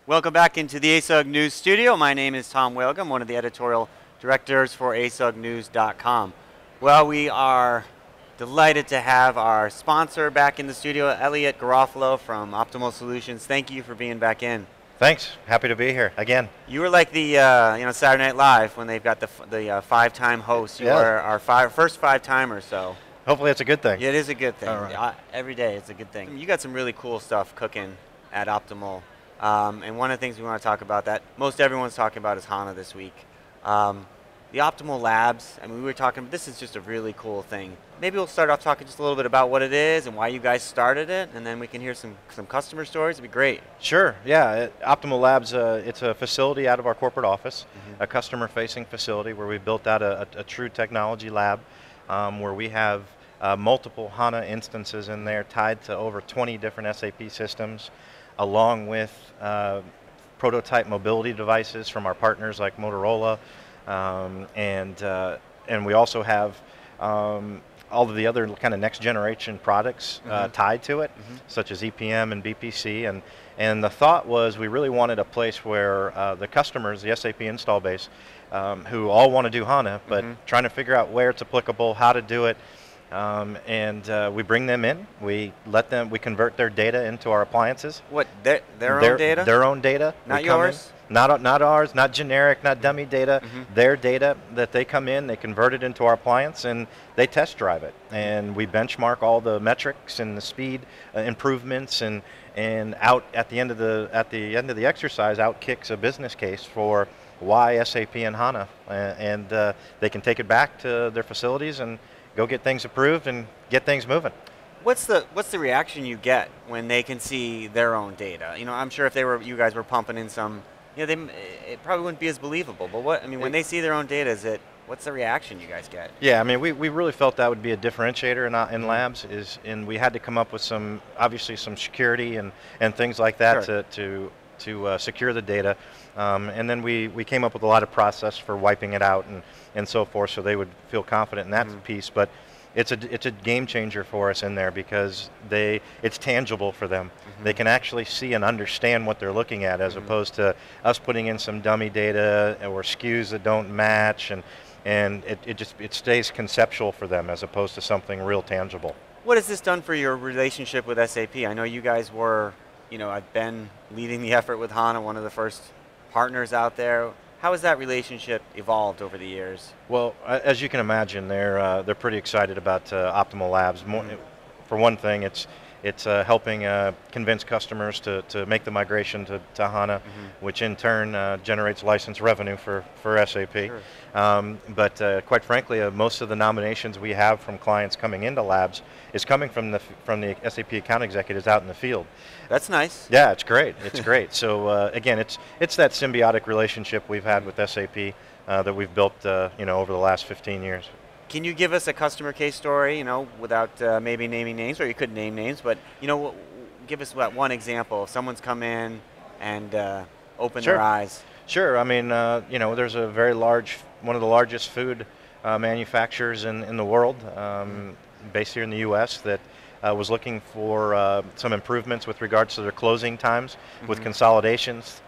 Welcome back into the ASUGNews Studio. My name is Tom Wilg. I'm one of the editorial directors for ASUGnews.com. Well, we are delighted to have our sponsor back in the studio, Elliott Garofalo from Optimal Solutions. Thank you for being back in. Thanks. Happy to be here again. You were like the Saturday Night Live when they've got the five-time host. You are our first five-timer, so. Hopefully it's a good thing. Yeah, it is a good thing. Right. Every day it's a good thing. You got some really cool stuff cooking at Optimal. And one of the things we want to talk about that most everyone's talking about is HANA this week. The Optimal Labs, I mean, we were talking, this is just a really cool thing. Maybe we'll start off talking just a little bit about what it is and why you guys started it, and then we can hear some customer stories. It'd be great. Sure, yeah. Optimal Labs, it's a facility out of our corporate office, a customer-facing facility where we built out a true technology lab where we have multiple HANA instances in there tied to over 20 different SAP systems, along with prototype mobility devices from our partners like Motorola, and we also have all of the other kind of next generation products tied to it, such as EPM and BPC, and the thought was we really wanted a place where the customers, the SAP install base, who all want to do HANA, but trying to figure out where it's applicable, how to do it, we bring them in. We convert their data into our appliances. What, their own data? Their own data. Not yours? Not ours, not generic, not dummy data. Their data that they come in, they convert it into our appliance, and they test drive it. And we benchmark all the metrics and the speed improvements, and out at the end of the exercise, out kicks a business case for why SAP and HANA, and they can take it back to their facilities and go get things approved and get things moving. What's the reaction you get when they can see their own data? You know, I'm sure if you guys were pumping in some, it probably wouldn't be as believable. But when they see their own data, what's the reaction you guys get? Yeah, I mean, we really felt that would be a differentiator in labs, and we had to come up with obviously some security and things like that to secure the data, and then we came up with a lot of process for wiping it out and so forth, so they would feel confident in that piece. But it's a game changer for us in there because it's tangible for them. They can actually see and understand what they're looking at, as opposed to us putting in some dummy data or SKUs that don't match, and it stays conceptual for them as opposed to something real tangible. What has this done for your relationship with SAP? I know you guys were, I've been leading the effort with HANA, one of the first partners out there. How has that relationship evolved over the years? Well, as you can imagine, they're pretty excited about Optimal Labs. For one thing, it's helping convince customers to make the migration to HANA, which in turn generates license revenue for SAP. Sure. But quite frankly, most of the nominations we have from clients coming into labs is coming from the SAP account executives out in the field. That's nice. Yeah, it's great. It's great. So again, it's that symbiotic relationship we've had with SAP that we've built over the last 15 years. Can you give us a customer case story, without maybe naming names, or you could name names, but give us one example. If someone's come in and opened their eyes. Sure. I mean, there's a one of the largest food manufacturers in the world, based here in the U.S., that was looking for some improvements with regards to their closing times, with consolidations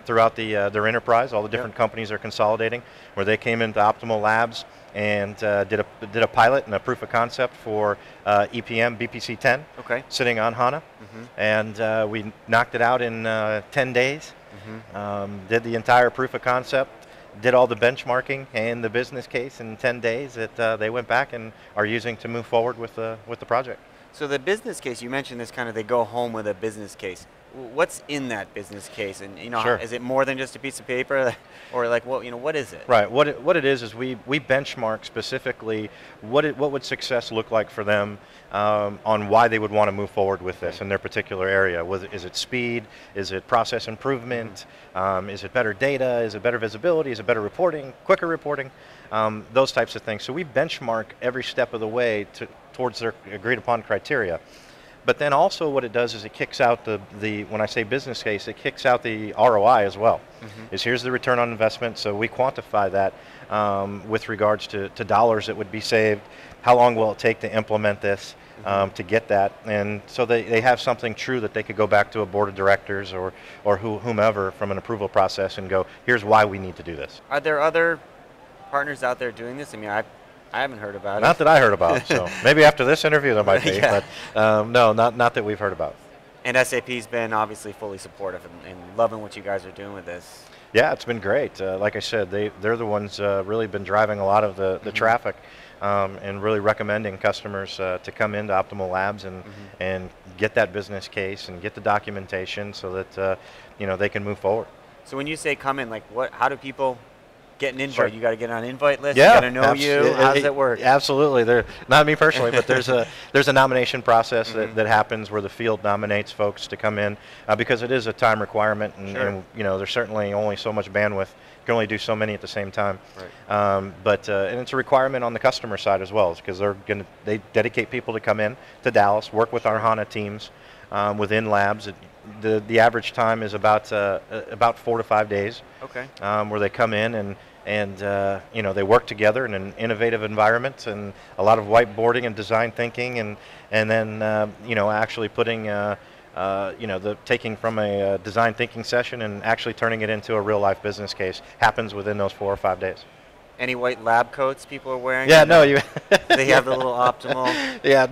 throughout their enterprise. All the different companies are consolidating, where they came into Optimal Labs and did a pilot and a proof of concept for EPM BPC 10, sitting on HANA, and we knocked it out in 10 days. Did the entire proof of concept, did all the benchmarking and the business case in 10 days that they went back and are using to move forward with the project. So the business case, you mentioned this they go home with a business case. What's in that business case, and is it more than just a piece of paper, or what is it? Right. What it is we benchmark specifically what would success look like for them on why they would want to move forward with this in their particular area. Is it speed? Is it process improvement? Is it better data? Is it better visibility? Is it better reporting? Quicker reporting? Those types of things. So we benchmark every step of the way towards their agreed upon criteria. But then also what it does is it kicks out when I say business case, it kicks out the ROI as well. Here's the return on investment, so we quantify that with regards to dollars that would be saved, how long will it take to implement this, to get that, and so they have something true that they could go back to a board of directors or whomever from an approval process and go, here's why we need to do this. Are there other partners out there doing this? I mean, I haven't heard about it. Not that I heard about, so maybe after this interview there might be, Yeah. but no, not that we've heard about. And SAP's been obviously fully supportive and loving what you guys are doing with this. Yeah, it's been great. Like I said, they're the ones really been driving a lot of the traffic and really recommending customers to come into Optimal Labs and get that business case and get the documentation so that they can move forward. So when you say come in, like how do people get an invite? Sure. You got to get on an invite list. Yeah, you got to know you. How does it work? Absolutely. Not me personally, but there's a nomination process that happens where the field nominates folks to come in because it is a time requirement, and, Sure. and there's certainly only so much bandwidth. You can only do so many at the same time. Right. And it's a requirement on the customer side as well, because they dedicate people to come in to Dallas, work with our HANA teams within labs. The average time is about 4 to 5 days. Okay. Where they come in and they work together in an innovative environment and a lot of whiteboarding and design thinking and then actually putting taking from a design thinking session and actually turning it into a real life business case happens within those 4 or 5 days. Any white lab coats people are wearing? Yeah, no, you. They have the little Optimal. Yeah,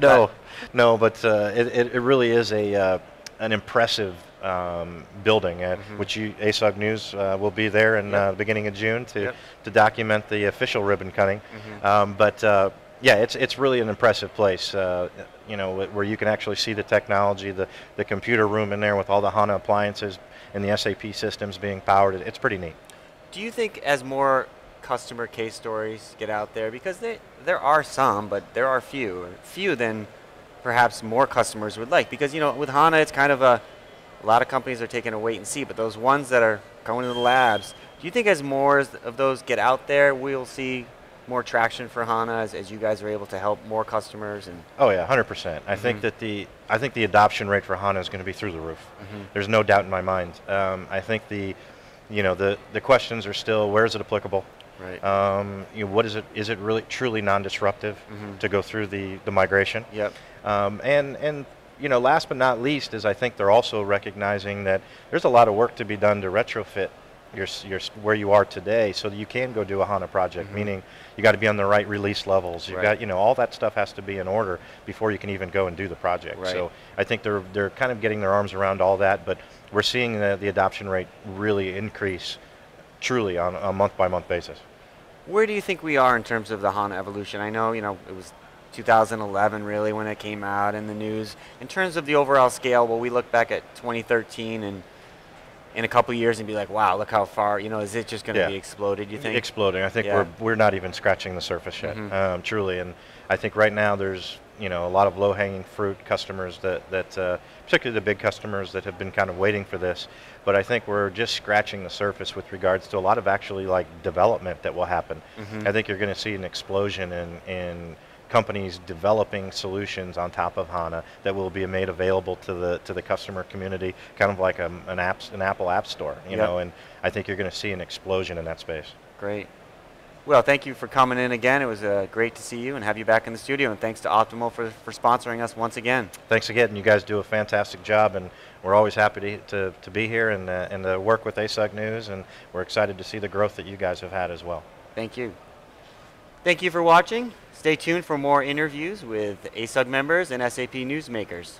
no, but it really is an impressive building, which ASUGNews will be there in the beginning of June to document the official ribbon cutting. Yeah, it's really an impressive place, where you can actually see the technology, the computer room in there with all the HANA appliances and the SAP systems being powered. It's pretty neat. Do you think as more customer case stories get out there, because there are some, but there are few than perhaps more customers would like, because with HANA it's kind of a lot of companies are taking a wait and see, but those ones that are going to the labs, do you think as more of those get out there, we'll see more traction for HANA as you guys are able to help more customers? And oh yeah, 100%. I think that the adoption rate for HANA is going to be through the roof. There's no doubt in my mind. I think the questions are still, where is it applicable? Right. What is it? Is it really truly non-disruptive to go through the migration? Yep. And last but not least is I think they're also recognizing that there's a lot of work to be done to retrofit your where you are today so that you can go do a HANA project, meaning you got to be on the right release levels. You've got, all that stuff has to be in order before you can even go and do the project. Right. So I think they're kind of getting their arms around all that, but we're seeing the adoption rate really increase truly on a month-by-month basis. Where do you think we are in terms of the HANA evolution? I know, it was 2011 really when it came out in the news. In terms of the overall scale, will we look back at 2013 and in a couple years and be like, wow, look how far, is it just going to be exploded, you think? Exploding. I think we're not even scratching the surface yet, truly. And I think right now there's, a lot of low-hanging fruit customers that particularly the big customers that have been kind of waiting for this. But I think we're just scratching the surface with regards to a lot of actually development that will happen. I think you're going to see an explosion in companies developing solutions on top of HANA that will be made available to the customer community, kind of like an Apple App Store, know. And I think you're going to see an explosion in that space. Great. Well, thank you for coming in again. It was great to see you and have you back in the studio. And thanks to Optimal for sponsoring us once again. Thanks again. You guys do a fantastic job, and we're always happy to be here and to work with ASUGNews, and we're excited to see the growth that you guys have had as well. Thank you. Thank you for watching. Stay tuned for more interviews with ASUG members and SAP newsmakers.